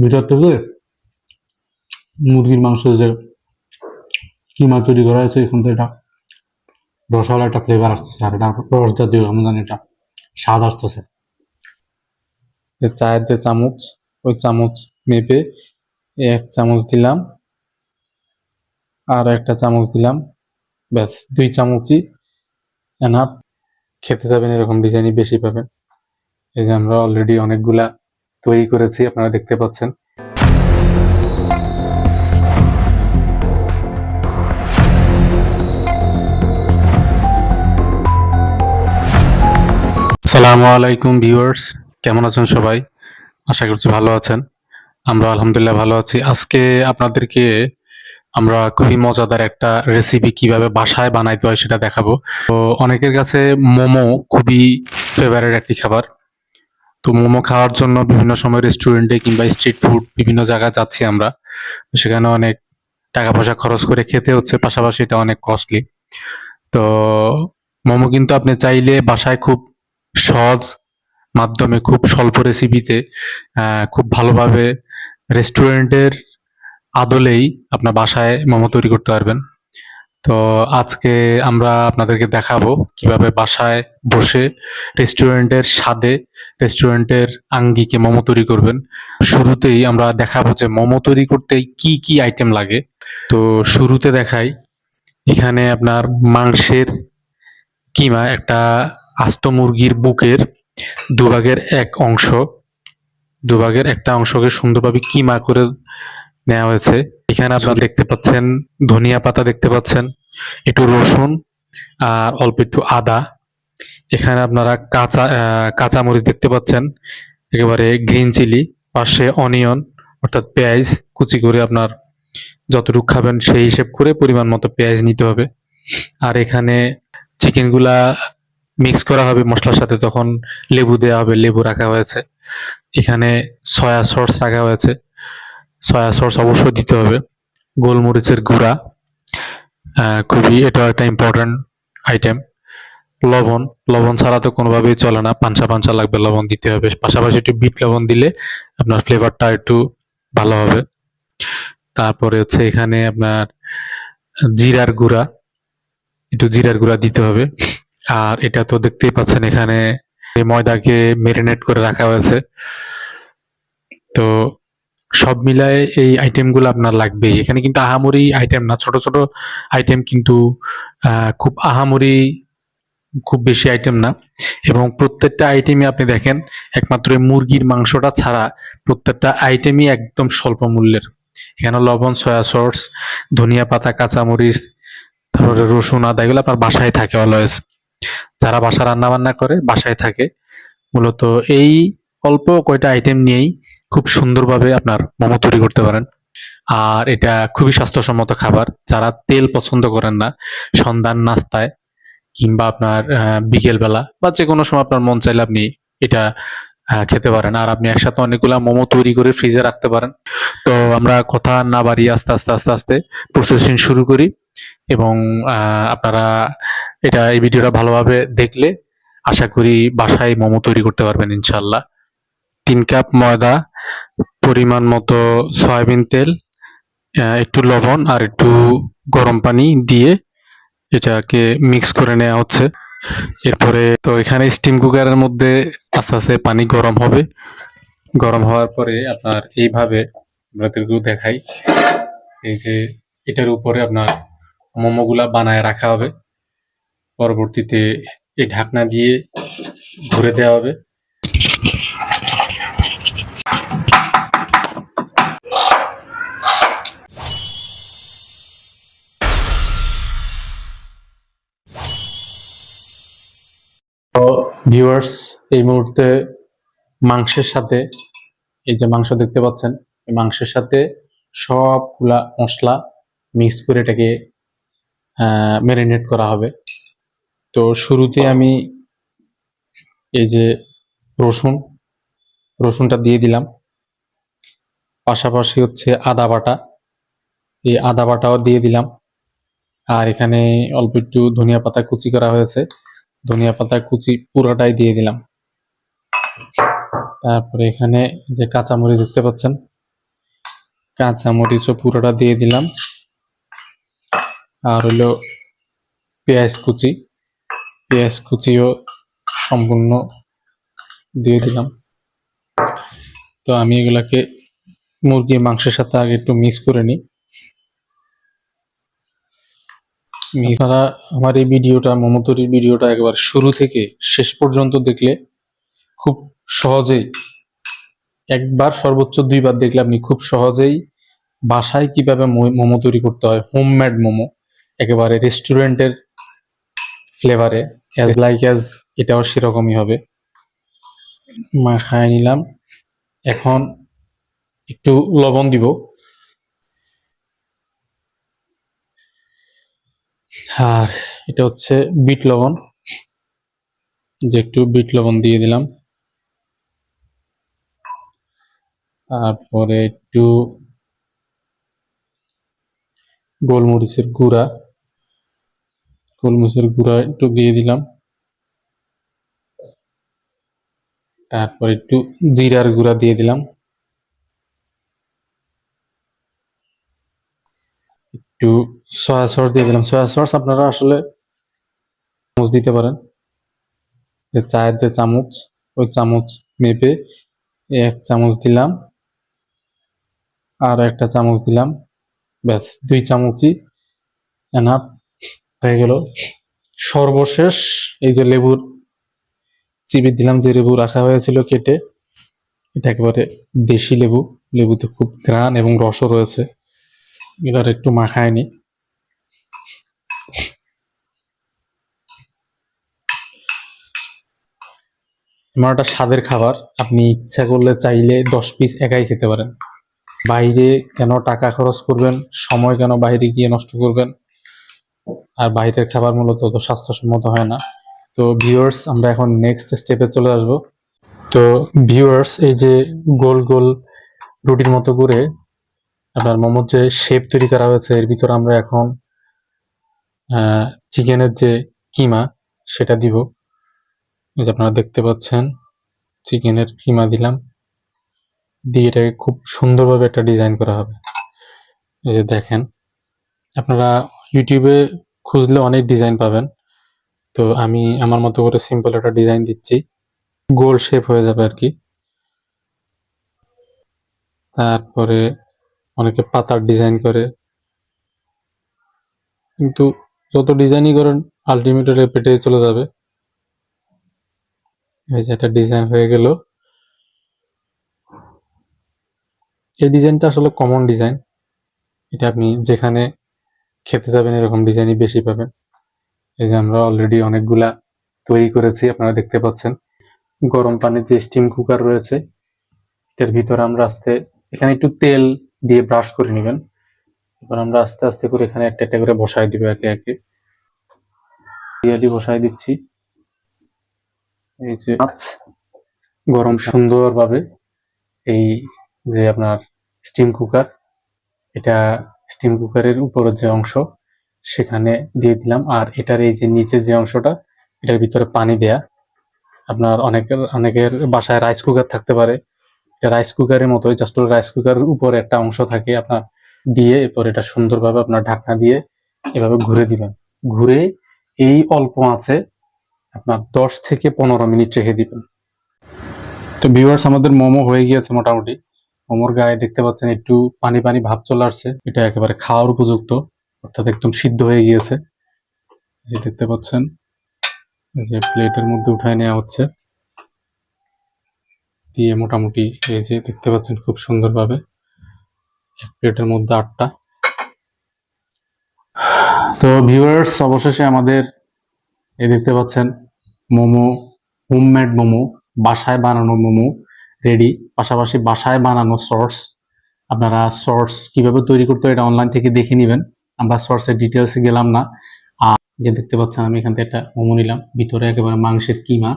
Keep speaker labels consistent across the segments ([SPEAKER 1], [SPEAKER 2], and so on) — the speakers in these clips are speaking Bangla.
[SPEAKER 1] ভিতর থেকে মুরগির মাংস যে কিমা তৈরি করা হয়েছে এখান থেকে একটা রসালো একটা ফ্লেভার আসতেছে, আর এটা রস জাতীয় কেমন জানি একটা স্বাদ আসতেছে। চায়ের যে চামচ, ওই চামচ মেপে এক চামচ দিলাম, আর একটা চামচ দিলাম, ব্যাস 2 চামচই এনাফ। খেতে যাবেন এরকম ডিজাইনই বেশি পাবেন। এই যে আমরা অলরেডি অনেকগুলা তৈরি করেছি, আপনারা দেখতে পাচ্ছেন। আসসালামু আলাইকুম ভিউয়ার্স, কেমন আছেন সবাই? আশা করছি ভালো আছেন। আমরা আলহামদুলিল্লাহ ভালো আছি। আজকে আপনাদেরকে আমরা খুবই মজাদার একটা রেসিপি কিভাবে বাসায় বানাইতে হয় সেটা দেখাবো। তো অনেকের কাছে মোমো খুবই ফেভারিট একটি খাবার। তো মোমো খাওয়ার জন্য বিভিন্ন সময় রেস্টুরেন্টে কিংবা স্ট্রিট ফুড বিভিন্ন জায়গায় যাচ্ছি আমরা। সেখানে অনেক টাকা পয়সা খরচ করে খেতে হচ্ছে, পাশাপাশি এটা অনেক কস্টলি। তো মোমো কিন্তু আপনি চাইলে বাসায় খুব সহজ মাধ্যমে, খুব স্বল্প রেসিপিতে খুব ভালোভাবে রেস্টুরেন্টের আদলেই আপনার বাসায় মোমো তৈরি করতে পারবেন। তো আজকে আমরা আপনাদেরকে দেখাবো কিভাবে বাসায় বসে রেস্টুরেন্টের স্বাদে, রেস্টুরেন্টের আঙ্গিকে মোমো তৈরি করবেন। শুরুতেই আমরা দেখাবো যে মোমো তৈরি করতে কি কি আইটেম লাগে। তো শুরুতে দেখাই, এখানে আপনার মাংসের কিমা, একটা আস্ত মুরগির বুকের দুভাগের এক অংশ, দুভাগের একটা অংশকে সুন্দরভাবে কিমা করে নেওয়া হয়েছে। এখানে আপনারা দেখতে পাচ্ছেন ধনিয়া পাতা, দেখতে পাচ্ছেন একটু রসুন আর অল্প একটু আদা। এখানে আপনারা কাঁচামরিচ দেখতে পাচ্ছেন, একেবারে গ্রিন চিলি, পাশে অনিয়ন অর্থাৎ পেঁয়াজ কুচি করে, আপনার যতটুকু খাবেন সেই হিসেব করে পরিমাণ মতো পেঁয়াজ নিতে হবে। আর এখানে চিকেনগুলা মিক্স করা হবে মশলার সাথে, তখন লেবু দেওয়া হবে, লেবু রাখা হয়েছে। এখানে সয়া সস রাখা হয়েছে, সয়া সস অবশ্যই দিতে হবে। গোলমরিচের গুঁড়া, খুবই এটা একটা ইম্পর্ট্যান্ট আইটেম। লবণ, লবণ ছাড়া তো কোনোভাবেই চলে না, পাঞ্চা পাঞ্চা লাগবে, লবণ দিতে হবে। পাশাপাশি একটু বিট লবণ দিলে আপনার ফ্লেভারটা একটু ভালো হবে। তারপরে হচ্ছে এখানে আপনার জিরার গুঁড়া, একটু জিরার গুঁড়া দিতে হবে। আর এটা তো দেখতেই পাচ্ছেন এখানে ময়দাকে মেরিনেট করে রাখা হয়েছে। তো সব মিলায়ে এই আইটেমগুলো আপনার লাগবেই। এখানে কিন্তু আহামরি আইটেম না, ছোট ছোট আইটেম, কিন্তু খুব আহামরি খুব বেশি আইটেম না। এবং প্রত্যেকটা আইটেমই আপনি দেখেন, একমাত্র মুরগির মাংসটা ছাড়া প্রত্যেকটা আইটেমই একদম স্বল্প মূল্যের। এখানে লবণ, সয়া সস, ধনিয়া পাতা, কাঁচামরিচ, তারপরে রসুন, আদা, এগুলো আপনার বাসায় থাকে অলওয়েজ। যারা বাসা রান্না বান্না করে বাসায় থাকে, মূলত এই অল্প কয়টা আইটেম নিয়েই খুব সুন্দরভাবে আপনার মোমো তৈরি করতে পারেন। আর এটা খুবই স্বাস্থ্যসম্মত খাবার। যারা তেল পছন্দ করেন না, সন্ধ্যার নাস্তায় কিংবা আপনার বিকেল বেলা বা যে কোনো সময় আপনার মন চাইলে আপনি এটা খেতে পারেন। আর আপনি একসাথে অনেকগুলা মোমো তৈরি করে ফ্রিজে রাখতে পারেন। তো আমরা কথা না বাড়িয়ে আস্তে আস্তে আস্তে আস্তে প্রসেসিং শুরু করি। এবং আপনারা এই ভিডিওটা ভালোভাবে দেখলে আশা করি বাসায় মোমো তৈরি করতে পারবেন ইনশাল্লাহ। 3 কাপ ময়দা, পরিমাণ মতো সয়াবিন তেল, একটু লবণ আর একটু গরম পানি দিয়ে এটাকে মিক্স করে নেওয়া হচ্ছে। এরপরে তো এখানে স্টিম কুকারের মধ্যে আস্তে আস্তে পানি গরম হবে। গরম হওয়ার পরে আপনার এইভাবে আপনাদেরকেও দেখাই, এই যে এটার উপরে আপনার মোমোগুলা বানায় রাখা হবে। পরবর্তীতে এই ঢাকনা দিয়ে ঘুরে দেওয়া হবে। তো ভিউয়ার্স, এই মুহূর্তে মাংসের সাথে, এই যে মাংস দেখতে পাচ্ছেন, এই মাংসের সাথে সবগুলা মশলা মিক্স করে এটাকে ম্যারিনেট করা হবে। তো শুরুতে আমি এই যে রসুনটা দিয়ে দিলাম, পাশাপাশি হচ্ছে আদা বাটা, এই আদা বাটাও দিয়ে দিলাম। আর এখানে অল্প একটু ধনিয়া পাতা কুচি করা হয়েছে, ধনিয়া পাতা কুচি পুরোটাই দিয়ে দিলাম। তারপরে এখানে যে কাঁচামরিচ দেখতে পাচ্ছেন, কাঁচামরিচও পুরোটা দিয়ে দিলাম, আর হলো পেঁয়াজ কুচিও সম্পূর্ণ দিয়ে দিলাম। তো আমি এগুলাকে মুরগির মাংসের সাথে আগে একটু মিক্স করে নিই। আপনারা আমার এই ভিডিওটা, মোমো তৈরির ভিডিওটা একবার শুরু থেকে শেষ পর্যন্ত দেখলে খুব সহজেই, একবার সর্বোচ্চ 2 বার দেখলে আপনি খুব সহজেই বাসায় কিভাবে মোমো তৈরি করতে হয়, হোমমেড মোমো, একেবারে রেস্টুরেন্টের ফ্লেভারে, অ্যাজ এটাও সেরকমই হবে। মাখায় নিলাম। এখন একটু লবণ দিব, আর এটা হচ্ছে বিট লবণ, যে একটু বিট লবণ দিয়ে দিলাম। তারপরে একটু গোলমরিচের গুঁড়া একটু দিয়ে দিলাম। তারপর একটু জিরার গুঁড়া দিয়ে দিলাম, একটু সয়া সস দিয়ে দিলাম। সয়া সস আপনারা আসলে চামচ দিতে পারেন, যে চায়ের যে চামচ, ওই চামচ মেপে 1 চামচ দিলাম, আর একটা চামচ দিলাম, ব্যাস 2 চামচই এনাফ হয়ে গেল। সর্বশেষ এই যে লেবুর চিবি দিলাম, যে লেবু রাখা হয়েছিল কেটে, এটা একেবারে দেশি লেবু, লেবুতে খুব ঘ্রাণ এবং রসও রয়েছে। এবার একটু মাখায় নি। আমার একটা স্বাদের খাবার, আপনি ইচ্ছা করলে চাইলে 10 পিস একাই খেতে পারেন। বাইরে কেন টাকা খরচ করবেন, সময় কেন বাইরে গিয়ে নষ্ট করবেন, আর বাইরের খাবার মূলত তো স্বাস্থ্যসম্মত হয় না। তো ভিউয়ার্স, আমরা এখন নেক্সট স্টেপে চলে আসব। তো ভিউয়ার্স, এই যে গোল গোল রুটির মতো করে আপনার মোমোর যে শেপ তৈরি করা হয়েছে, এর ভিতরে আমরা এখন চিকেনের যে কিমা সেটা দিব। এই যে আপনারা দেখতে পাচ্ছেন, চিকেনের কিমা দিলাম, দিয়ে এটাকে খুব সুন্দরভাবে একটা ডিজাইন করা হবে। এই যে দেখেন, আপনারা ইউটিউবে খুঁজলে অনেক ডিজাইন পাবেন, তো আমি আমার মতো করে সিম্পল একটা ডিজাইন দিচ্ছি, গোল শেপ হয়ে যাবে আর কি। তারপরে অনেকে পাতার ডিজাইন করে, কিন্তু যত ডিজাইনই করেন আলটিমেটলি পেটে চলে যাবে। এই যে একটা ডিজাইন হয়ে গেল। এই ডিজাইনটা আসলে কমন ডিজাইন, এটা আপনি যেখানে খেতে যাবেন এরকম ডিজাইনই বেশি পাবেন। এই যে আমরা অলরেডি অনেকগুলা তৈরি করেছি, আপনারা দেখতে পাচ্ছেন। গরম পানিতে স্টিম কুকার রয়েছে, এর ভিতরে আমরা এখানে একটু তেল দিয়ে ব্রাশ করে নেবেন। এবার আমরা আস্তে আস্তে করে এখানে একটা একটা করে বসায় দিব, একে একে বসায় দিচ্ছি। এই যে গরম সুন্দরভাবে, এই যে আপনার স্টিম কুকার, এটা স্টিম কুকারের উপরের যে অংশ সেখানে দিয়ে দিলাম, আর এটার এই যে নিচের যে অংশটা, এটার ভিতরে পানি দেয়া। আপনার অনেকের বাসায় রাইস কুকার থাকতে পারে, এটা রাইস কুকারের মতোই, জাস্ট রাইস কুকারের উপরে একটা অংশ থাকে আপনার, দিয়ে এরপর এটা সুন্দরভাবে আপনার ঢাকনা দিয়ে এভাবে ঘুরে দিবেন। ঘুরে এই অল্প আছে আপনার 10 থেকে 15 মিনিট রেখে দিবেন। তো ভিউয়ার্স, আমাদের মোমো হয়ে গিয়েছে মোটামুটি। মোমোর গায়ে দেখতে পাচ্ছেন একটু পানি পানি ভাব চলে আসছে, এটা একেবারে খাওয়ার উপযুক্ত, অর্থাৎ একদম সিদ্ধ হয়ে গিয়েছে। এই দেখতে পাচ্ছেন, এই যে প্লেটের মধ্যে উঠায় নেওয়া হচ্ছে, দিয়ে মোটামুটি এই যে দেখতে পাচ্ছেন খুব সুন্দরভাবে এক প্লেটের মধ্যে 8টা। তো ভিউয়ার্স, অবশেষে আমাদের এই দেখতে পাচ্ছেন মোমো, হোমমেড মোমো, বাসায় বানানো মোমো রেডি। পাশাপাশি বাসায় বানানো সস, আপনারা সস কিভাবে তৈরি করতে হয় এটা অনলাইন থেকে দেখে নেবেন, আমরা সসের ডিটেলসে গেলাম না। আর যে দেখতে পাচ্ছেন, আমি এখান থেকে একটা মোমো নিলাম, ভিতরে একেবারে মাংসের কিমা,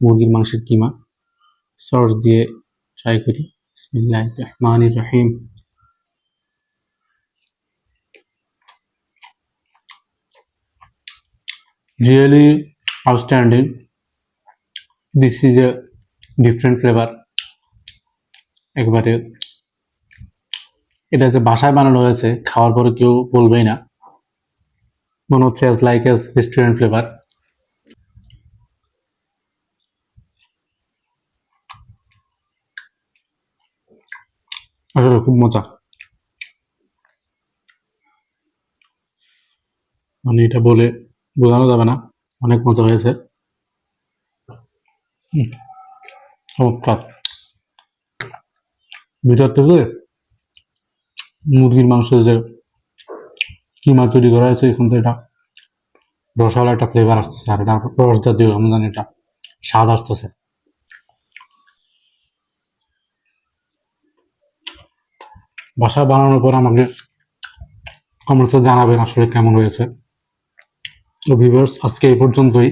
[SPEAKER 1] মুরগির মাংসের কিমা, সস দিয়ে ট্রাই করি। বিসমিল্লাহির রহমানির রহিম। Really outstanding. This is a different flavor, একবারে এটা যে বাসায় বানানো হয়েছে খাওয়ার পরে কেউ বলবেই না, মনে হচ্ছে as like S restaurant flavour. আসলে খুব মজা, মানে এটা বলে বোঝানো যাবে না, অনেক মজা হয়েছে। চমৎকার। ভিতর থেকে মুরগির মাংস যে কিমা তৈরি করা হয়েছে, এখান থেকে এটা রসালো একটা ফ্লেভার আসতেছে, আর এটা রস জাতীয় আমি জানি, এটা স্বাদ আসতেছে। বাসায় বানানোর পর আমাকে কমেন্টসে জানাবেন আসলে কেমন হয়েছে। তো ভিউয়ার্স, আজকে এই পর্যন্তই।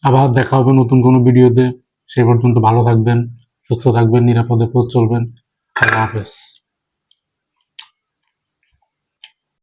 [SPEAKER 1] আবার দেখা হবে নতুন কোনো ভিডিওতে। সেই পর্যন্ত ভালো থাকবেন, সুস্থ থাকবেন, নিরাপদে পথ চলবেন। আল্লাহ হাফেজ।